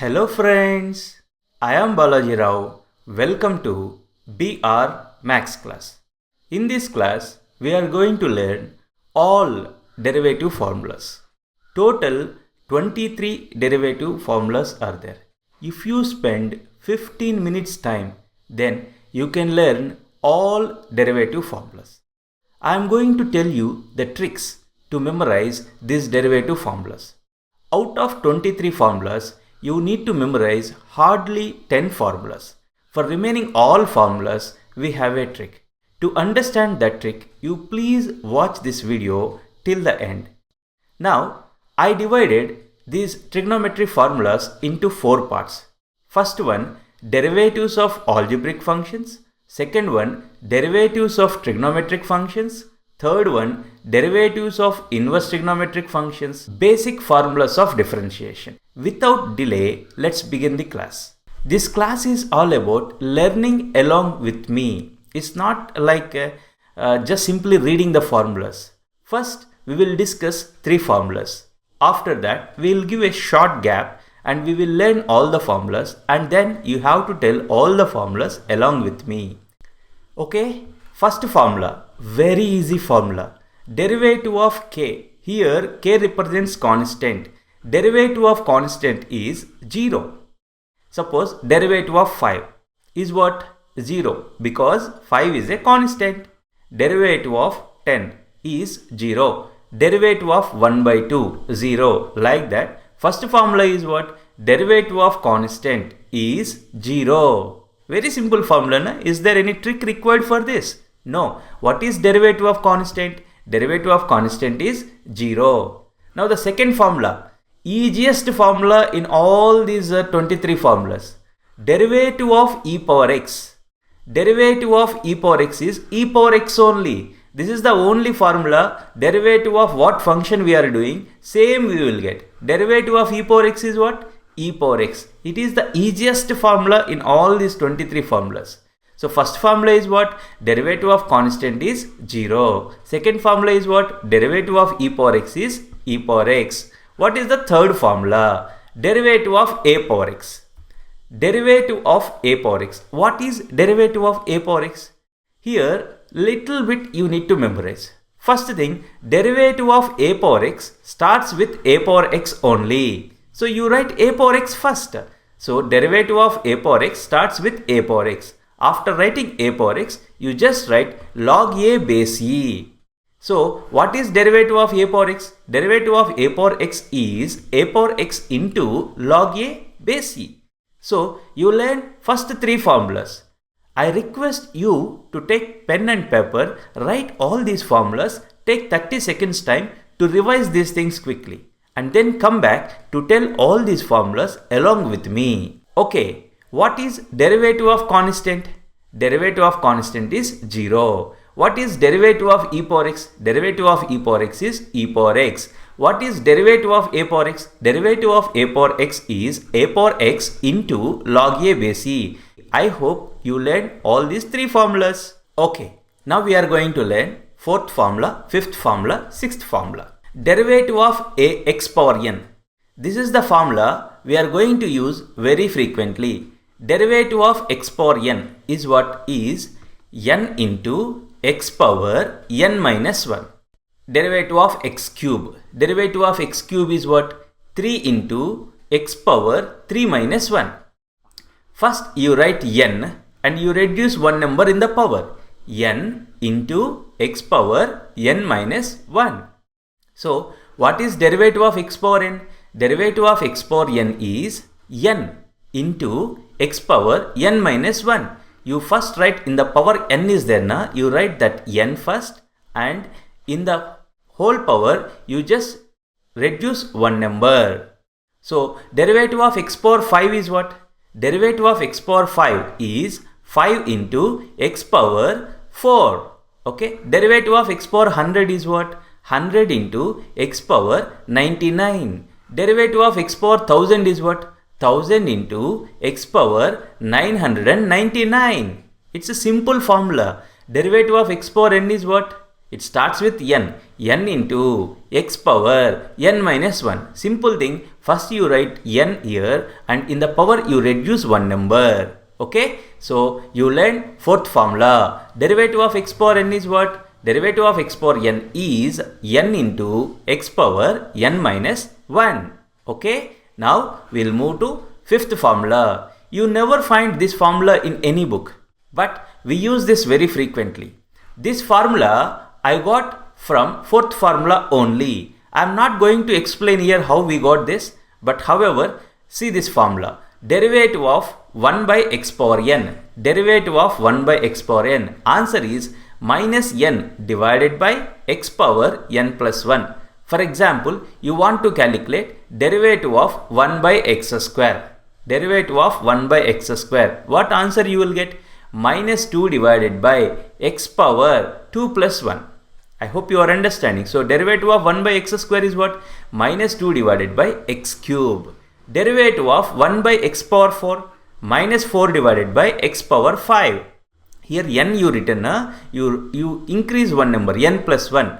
Hello friends, I am Balaji Rao. Welcome to BR Max class. In this class, we are going to learn all derivative formulas. Total 23 derivative formulas are there. If you spend 15 minutes time, then you can learn all derivative formulas. I am going to tell you the tricks to memorize these derivative formulas. Out of 23 formulas, you need to memorize hardly 10 formulas. For remaining all formulas, we have a trick. To understand that trick, you please watch this video till the end. Now, I divided these trigonometry formulas into 4 parts. First one, derivatives of algebraic functions. Second one, derivatives of trigonometric functions. Third one, derivatives of inverse trigonometric functions, basic formulas of differentiation. Without delay, let's begin the class. This class is all about learning along with me. It's not like just simply reading the formulas. First, we will discuss 3 formulas. After that, we will give a short gap and we will learn all the formulas, and then you have to tell all the formulas along with me. Okay? First formula, very easy formula. Derivative of k. Here k represents constant. Derivative of constant is 0. Suppose derivative of 5 is what? 0, because 5 is a constant. Derivative of 10 is 0. Derivative of 1 by 2, 0. Like that. First formula is what? Derivative of constant is 0. Very simple formula, na? Is there any trick required for this? No. What is derivative of constant? Derivative of constant is 0. Now the second formula, easiest formula in all these 23 formulas. Derivative of e power x. Derivative of e power x is e power x only. This is the only formula. Derivative of what function we are doing, same we will get. Derivative of e power x is what? E power x. It is the easiest formula in all these 23 formulas. So first formula is what? Derivative of constant is 0. Second formula is what? Derivative of e power x is e power x. What is the third formula? Derivative of a power x. Derivative of a power x. What is derivative of a power x? Here, little bit you need to memorize. First thing, derivative of a power x starts with a power x only. So you write a power x first. So derivative of a power x starts with a power x. After writing a power x, you just write log a base e. So what is derivative of a power x? Derivative of a power x is a power x into log a base e. So you learn first 3 formulas. I request you to take pen and paper, write all these formulas, take 30 seconds time to revise these things quickly, and then come back to tell all these formulas along with me. Okay. What is derivative of constant? Derivative of constant is 0. What is derivative of e power x? Derivative of e power x is e power x. What is derivative of a power x? Derivative of a power x is a power x into log a base e. I hope you learned all these 3 formulas. Okay. Now we are going to learn 4th formula, 5th formula, 6th formula. Derivative of a x power n. This is the formula we are going to use very frequently. Derivative of x power n is what? Is n into x power n minus 1. Derivative of x cube. Derivative of x cube is what? 3 into x power 3 minus 1. First you write n and you reduce one number in the power. N into x power n minus 1. So what is derivative of x power n? Derivative of x power n is n into x power n minus 1. You first write in the power n is there, na? You write that n first, and in the whole power you just reduce one number. So derivative of x power 5 is what? Derivative of x power 5 is 5 into x power 4. Okay. Derivative of x power 100 is what? 100 into x power 99. Derivative of x power 1000 is what? 1000 into x power 999. It's a simple formula. Derivative of x power n is what? It starts with n. N into x power n minus 1. Simple thing. First you write n here and in the power you reduce one number. Okay. So you learn fourth formula. Derivative of x power n is what? Derivative of x power n is n into x power n minus 1. Okay. Now we'll move to fifth formula. You never find this formula in any book, but we use this very frequently. This formula I got from fourth formula only. I am not going to explain here how we got this, but however, see this formula. Derivative of 1 by x power n. Derivative of 1 by x power n. Answer is minus n divided by x power n plus 1. For example, you want to calculate derivative of 1 by x square. Derivative of 1 by x square. What answer you will get? Minus 2 divided by x power 2 plus 1. I hope you are understanding. So derivative of 1 by x square is what? Minus 2 divided by x cube. Derivative of 1 by x power 4. Minus 4 divided by x power 5. Here n you written, you increase one number, n plus 1.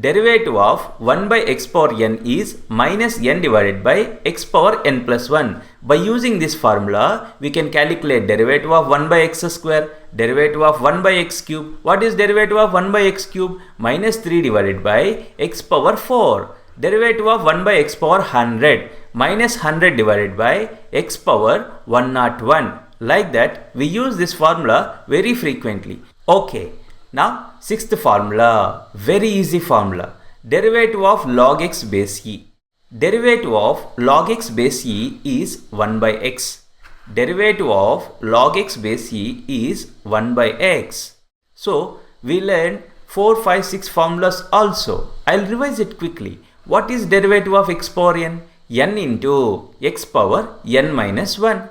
Derivative of 1 by x power n is minus n divided by x power n plus 1. By using this formula, we can calculate derivative of 1 by x square, derivative of 1 by x cube. What is derivative of 1 by x cube? Minus 3 divided by x power 4. Derivative of 1 by x power 100, minus 100 divided by x power 101. Like that, we use this formula very frequently. Okay. Now, sixth formula, very easy formula. Derivative of log x base e. Derivative of log x base e is 1 by x. Derivative of log x base e is 1 by x. So, we learned 4, 5, 6 formulas also. I'll revise it quickly. What is derivative of x power n? N into x power n minus 1.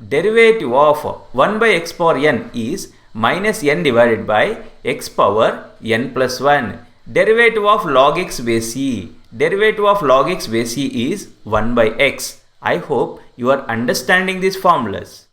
Derivative of 1 by x power n is minus n divided by x power n plus 1. Derivative of log x base e. Derivative of log x base e is 1 by x. I hope you are understanding these formulas.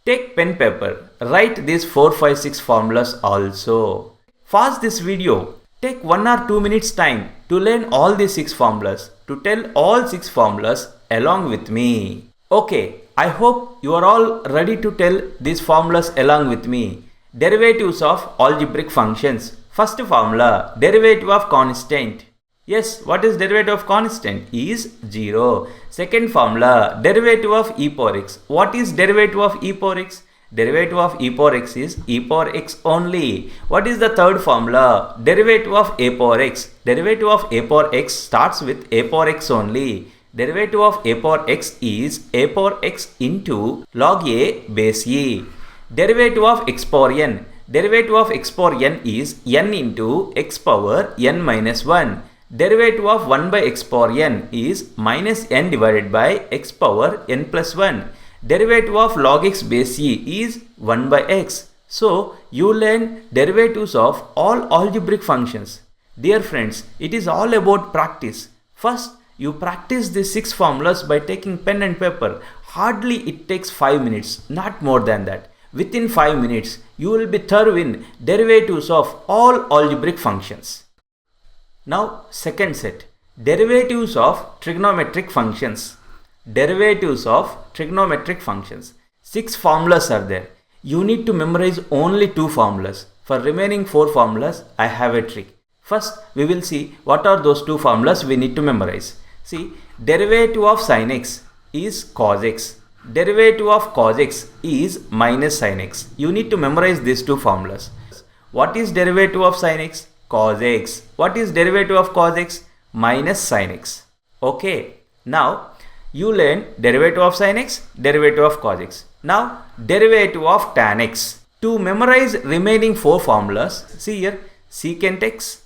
Take pen paper. Write these 4, 5, 6 formulas also. Pause this video. Take 1 or 2 minutes time to learn all these 6 formulas. To tell all 6 formulas along with me. Okay. I hope you are all ready to tell these formulas along with me. Derivatives of algebraic functions. First formula, derivative of constant. Yes, what is derivative of constant? Is 0. Second formula, derivative of e power x. What is derivative of e power x? Derivative of e power x is e power x only. What is the third formula? Derivative of a power x. Derivative of a power x starts with a power x only. Derivative of a power x is a power x into log a base e. Derivative of x power n. Derivative of x power n is n into x power n minus 1. Derivative of 1 by x power n is minus n divided by x power n plus 1. Derivative of log x base e is 1 by x. So, you learn derivatives of all algebraic functions. Dear friends, it is all about practice. First, you practice these 6 formulas by taking pen and paper. Hardly it takes 5 minutes, not more than that. Within 5 minutes, you will be thorough in derivatives of all algebraic functions. Now, second set, derivatives of trigonometric functions. Derivatives of trigonometric functions. 6 formulas are there. You need to memorize only 2 formulas. For remaining 4 formulas, I have a trick. First, we will see what are those 2 formulas we need to memorize. See, derivative of sin x is cos x. Derivative of cos x is minus sin x. You need to memorize these 2 formulas. What is derivative of sin x? Cos x. What is derivative of cos x? Minus sin x. Okay. Now, you learn derivative of sin x, derivative of cos x. Now, derivative of tan x. To memorize remaining 4 formulas, see here, secant x,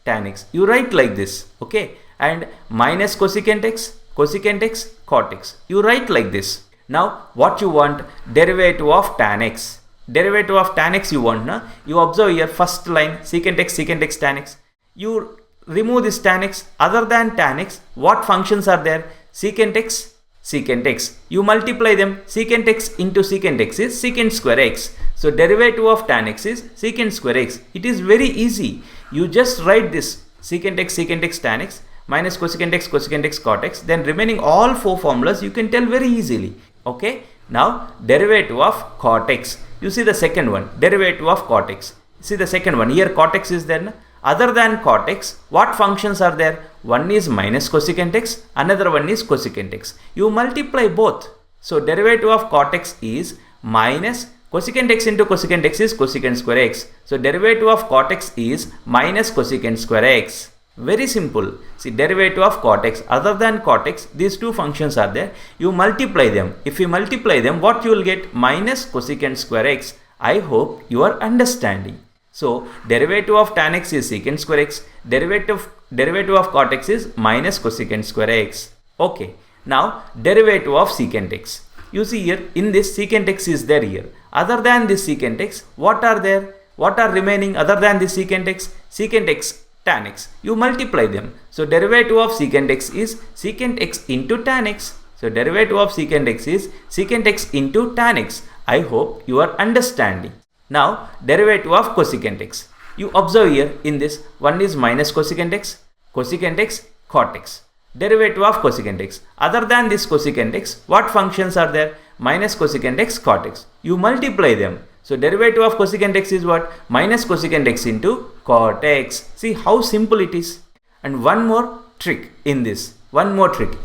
tan x. You write like this. Okay. And minus cosecant x, cot x. You write like this. Now, what you want? Derivative of tan x. Derivative of tan x you want, na? You observe here first line, secant x, tan x. You remove this tan x. Other than tan x, what functions are there? Secant x, secant x. You multiply them. Secant x into secant x is secant square x. So derivative of tan x is secant square x. It is very easy. You just write this secant x tan x minus cosecant x cot x. Then remaining all four formulas you can tell very easily. Okay. Now derivative of cot x. You see the second one, derivative of cot x. See the second one, here cot x is there. Other than cot x, what functions are there? One is minus cosecant x, another one is cosecant x. You multiply both. So derivative of cot x is minus cosecant x into cosecant x is cosecant square x. So derivative of cot x is minus cosecant square x. Very simple. See, derivative of cot x, other than cot x, these two functions are there. You multiply them. If you multiply them, what you will get? Minus cosecant square x. I hope you are understanding. So derivative of tan x is secant square x. Derivative of cot x is minus cosecant square x. Okay. Now derivative of secant x. You see here, in this secant x is there here. Other than this secant x, what are there? What are remaining other than this secant x? Secant x, tan x. You multiply them. So derivative of secant x is secant x into tan x. So derivative of secant x is secant x into tan x. I hope you are understanding. Now derivative of cosecant x. You observe here in this, one is minus cosecant x, cot x. Derivative of cosecant x. Other than this cosecant x, what functions are there? Minus cosecant x, cot x. You multiply them. So derivative of cosecant x is what? Minus cosecant x into cot x. See how simple it is. And one more trick in this. One more trick.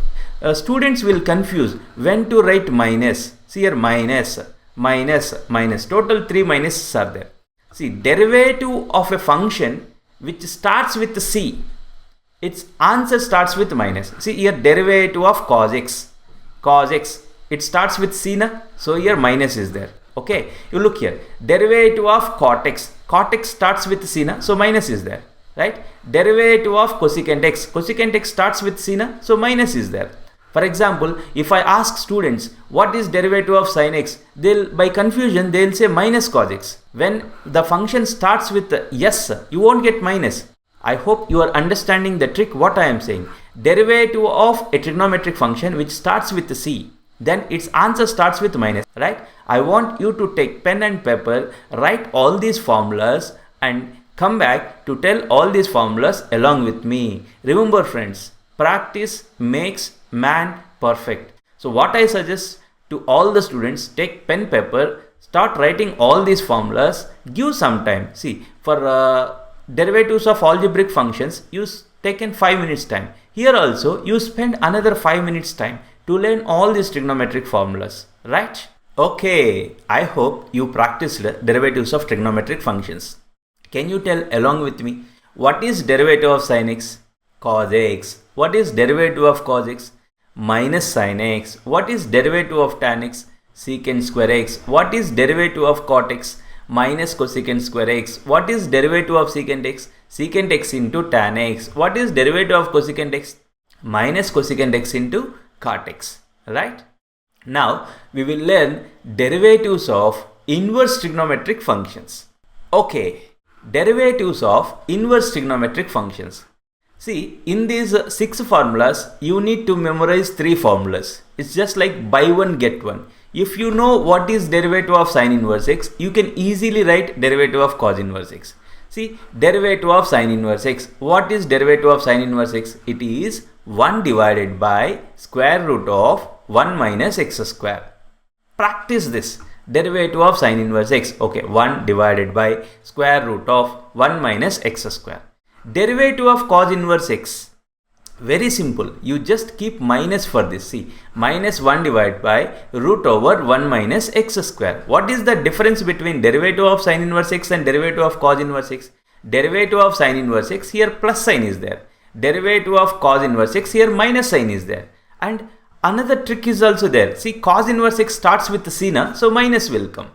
Students will confuse when to write minus. See here, minus. Total 3 minuses are there. See, derivative of a function which starts with c, its answer starts with minus. See here, derivative of cos x, it starts with c na, so here minus is there. Okay, you look here, derivative of cot x starts with c na, so minus is there, right? Derivative of cosecant x starts with c na, so minus is there. For example, if I ask students what is derivative of sin x, by confusion they'll say minus cos x. When the function starts with yes, you won't get minus. I hope you are understanding the trick what I am saying. Derivative of a trigonometric function which starts with c, then its answer starts with minus, right? I want you to take pen and paper, write all these formulas and come back to tell all these formulas along with me. Remember friends, practice makes man perfect. So what I suggest to all the students, take pen paper, start writing all these formulas, give some time. See, for derivatives of algebraic functions, you taken 5 minutes time. Here also you spend another 5 minutes time to learn all these trigonometric formulas, right? Okay, I hope you practiced derivatives of trigonometric functions. Can you tell along with me, what is derivative of sin x? Cos x. What is derivative of cos x? Minus sin x. What is derivative of tan x? Secant square x. What is derivative of cot x? Minus cosecant square x. What is derivative of secant x? Secant x into tan x. What is derivative of cosecant x? Minus cosecant x into cot x. Right? Now we will learn derivatives of inverse trigonometric functions. Okay, derivatives of inverse trigonometric functions. See, in these 6 formulas, you need to memorize 3 formulas. It's just like buy one get one. If you know what is derivative of sin inverse x, you can easily write derivative of cos inverse x. See, derivative of sin inverse x. What is derivative of sin inverse x? It is 1 divided by square root of 1 minus x square. Practice this. Derivative of sin inverse x. Okay, 1 divided by square root of 1 minus x square. Derivative of cos inverse x. Very simple. You just keep minus for this. See, minus 1 divided by root over 1 minus x square. What is the difference between derivative of sin inverse x and derivative of cos inverse x? Derivative of sin inverse x, here plus sign is there. Derivative of cos inverse x, here minus sign is there. And another trick is also there. See, cos inverse x starts with c na, so minus will come.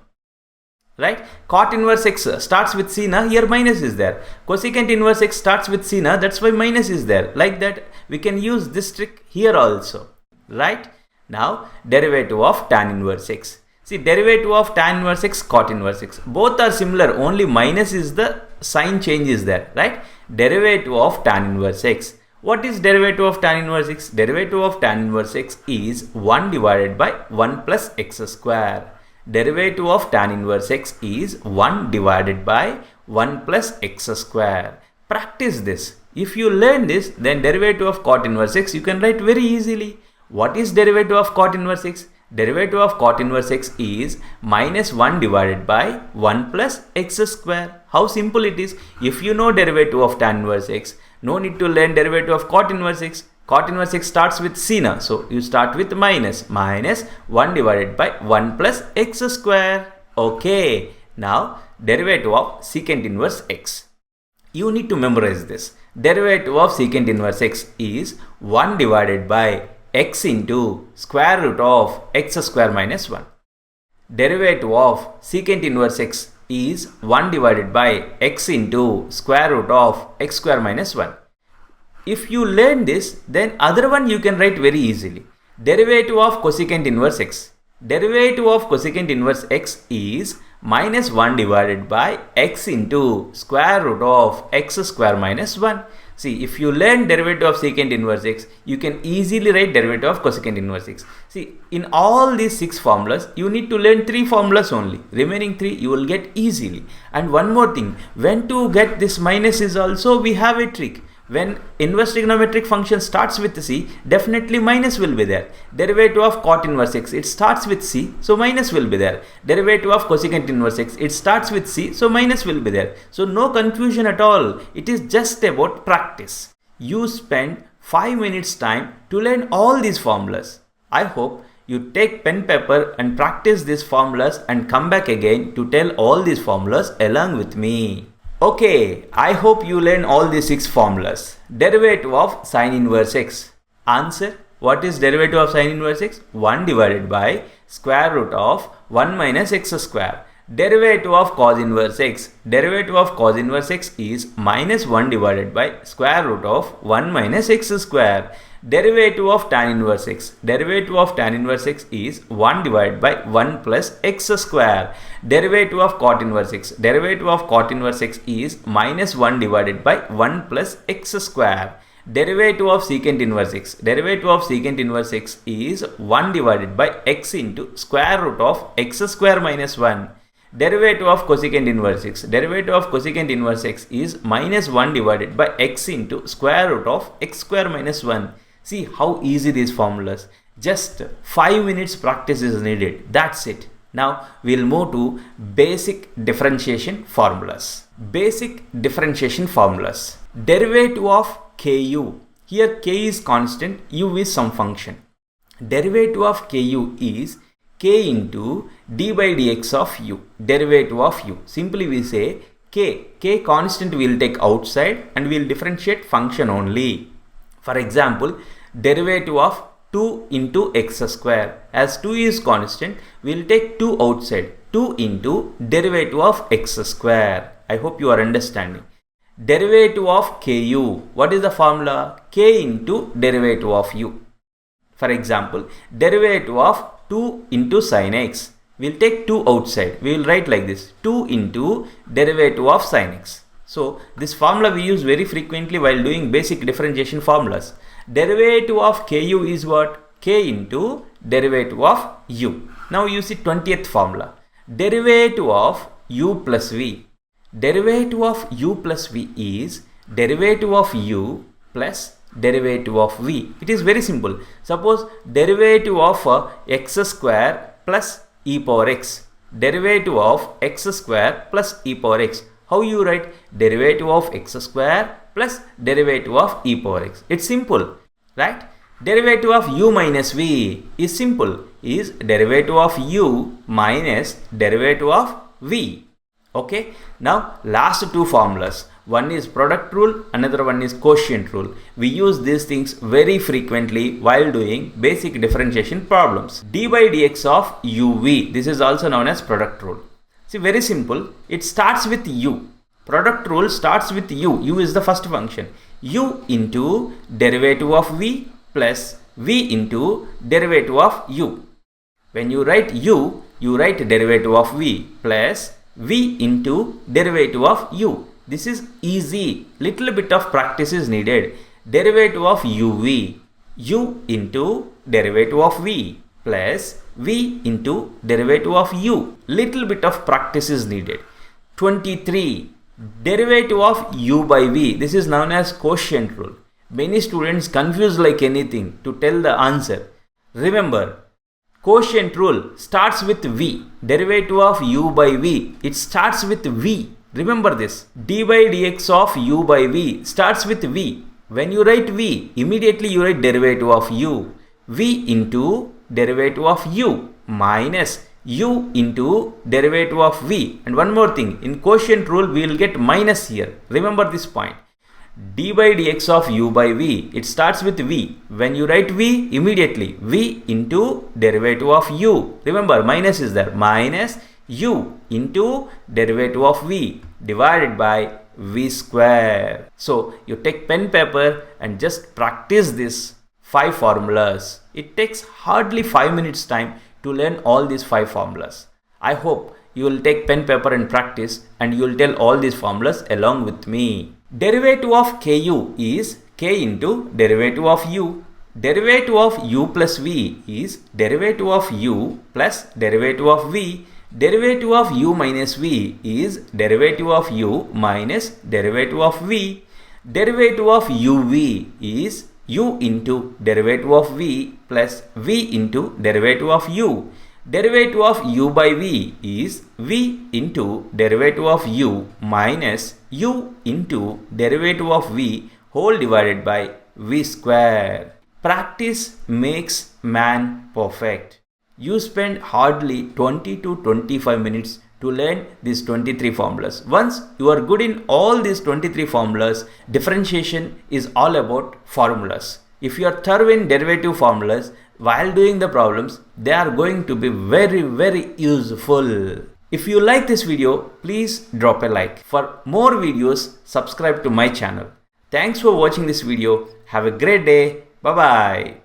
Right? Cot inverse x starts with c na, here minus is there. Cosecant inverse x starts with c na, that's why minus is there. Like that, we can use this trick here also. Right? Now, derivative of tan inverse x. See, derivative of tan inverse x, cot inverse x. Both are similar, only minus is the sign change is there. Right? Derivative of tan inverse x. What is derivative of tan inverse x? Derivative of tan inverse x is 1 divided by 1 plus x square. Derivative of tan inverse x is 1 divided by 1 plus x square. Practice this. If you learn this, then derivative of cot inverse x you can write very easily. What is derivative of cot inverse x? Derivative of cot inverse x is minus 1 divided by 1 plus x square. How simple it is. If you know derivative of tan inverse x, no need to learn derivative of cot inverse x. Cot inverse x starts with c na. So you start with minus 1 divided by 1 plus x square. Okay. Now derivative of secant inverse x. You need to memorize this. Derivative of secant inverse x is 1 divided by x into square root of x square minus 1. Derivative of secant inverse x is 1 divided by x into square root of x square minus 1. If you learn this, then other one you can write very easily. Derivative of cosecant inverse x. Derivative of cosecant inverse x is minus 1 divided by x into square root of x square minus 1. See, if you learn derivative of secant inverse x, you can easily write derivative of cosecant inverse x. See, in all these 6 formulas, you need to learn 3 formulas only. Remaining 3 you will get easily. And one more thing, when to get this minus is also we have a trick. When inverse trigonometric function starts with c, definitely minus will be there. Derivative of cot inverse x, it starts with c, so minus will be there. Derivative of cosecant inverse x, it starts with c, so minus will be there. So no confusion at all. It is just about practice. You spend 5 minutes time to learn all these formulas. I hope you take pen paper and practice these formulas and come back again to tell all these formulas along with me. Okay, I hope you learn all these 6 formulas. Derivative of sin inverse x. Answer. What is derivative of sin inverse x? 1 divided by square root of 1 minus x square. Derivative of cos inverse x. Derivative of cos inverse x is minus 1 divided by square root of 1 minus x square. Derivative of tan inverse x. Derivative of tan inverse x is 1 divided by 1 plus x square. Derivative of cot inverse x. Derivative of cot inverse x is minus 1 divided by 1 plus x square. Derivative of secant inverse x. Derivative of secant inverse x is 1 divided by x into square root of x square minus 1. Derivative of cosecant inverse x. Derivative of cosecant inverse x is minus 1 divided by x into square root of x square minus 1. See how easy these formulas. Just 5 minutes practice is needed. That's it. Now we'll move to basic differentiation formulas. Basic differentiation formulas. Derivative of Ku. Here k is constant, u is some function. Derivative of Ku is k into d by dx of u. Derivative of u. Simply we say k constant we will take outside and we will differentiate function only. For example, derivative of 2 into x square. As 2 is constant, we will take 2 outside. 2 into derivative of x square. I hope you are understanding. Derivative of Ku. What is the formula? K into derivative of u. For example, derivative of 2 into sin x. We will take 2 outside. We will write like this. 2 into derivative of sin x. So this formula we use very frequently while doing basic differentiation formulas. Derivative of Ku is what? K into derivative of u. Now you see 20th formula. Derivative of u plus v. Derivative of u plus v is derivative of u plus derivative of v. It is very simple. Suppose derivative of x square plus e power x. Derivative of x square plus e power x. How you write? Derivative of x square plus derivative of e power x. It's simple, right? Derivative of u minus v is simple. Is derivative of u minus derivative of v. Okay. Now last 2 formulas. One is product rule, another one is quotient rule. We use these things very frequently while doing basic differentiation problems. D by dx of uv. This is also known as product rule. See, very simple. It starts with u. Product rule starts with u. U is the first function. U into derivative of v plus v into derivative of u. When you write u, you write derivative of v plus v into derivative of u. This is easy. Little bit of practice is needed. derivative of uv, u into derivative of v plus v into derivative of u. Little bit of practice is needed. 23. Derivative of u by v. This is known as quotient rule. Many students confuse like anything to tell the answer. Remember, quotient rule starts with v. Derivative of u by v, it starts with v. Remember this. D by dx of u by v starts with v. When you write v, immediately you write derivative of u. V into derivative of u minus u into derivative of v. And one more thing, in quotient rule we will get minus here. Remember this point. D by dx of u by v, it starts with v. When you write v, immediately v into derivative of u. Remember, minus is there. Minus u into derivative of v divided by v square. So you take pen paper and just practice this 5 formulas. It takes hardly 5 minutes time to learn all these 5 formulas. I hope you will take pen paper and practice, and you will tell all these formulas along with me. Derivative of ku is k into derivative of u. Derivative of u plus v is derivative of u plus derivative of v. Derivative of u minus v is derivative of u minus derivative of v. Derivative of uv is u into derivative of v plus v into derivative of u. Derivative of u by v is v into derivative of u minus u into derivative of v whole divided by v square. Practice makes man perfect. You spend hardly 20 to 25 minutes to learn these 23 formulas. Once you are good in all these 23 formulas, differentiation is all about formulas. If you are thorough in derivative formulas, while doing the problems, they are going to be very useful. If you like this video, please drop a like. For more videos, subscribe to my channel. Thanks for watching this video. Have a great day. Bye bye.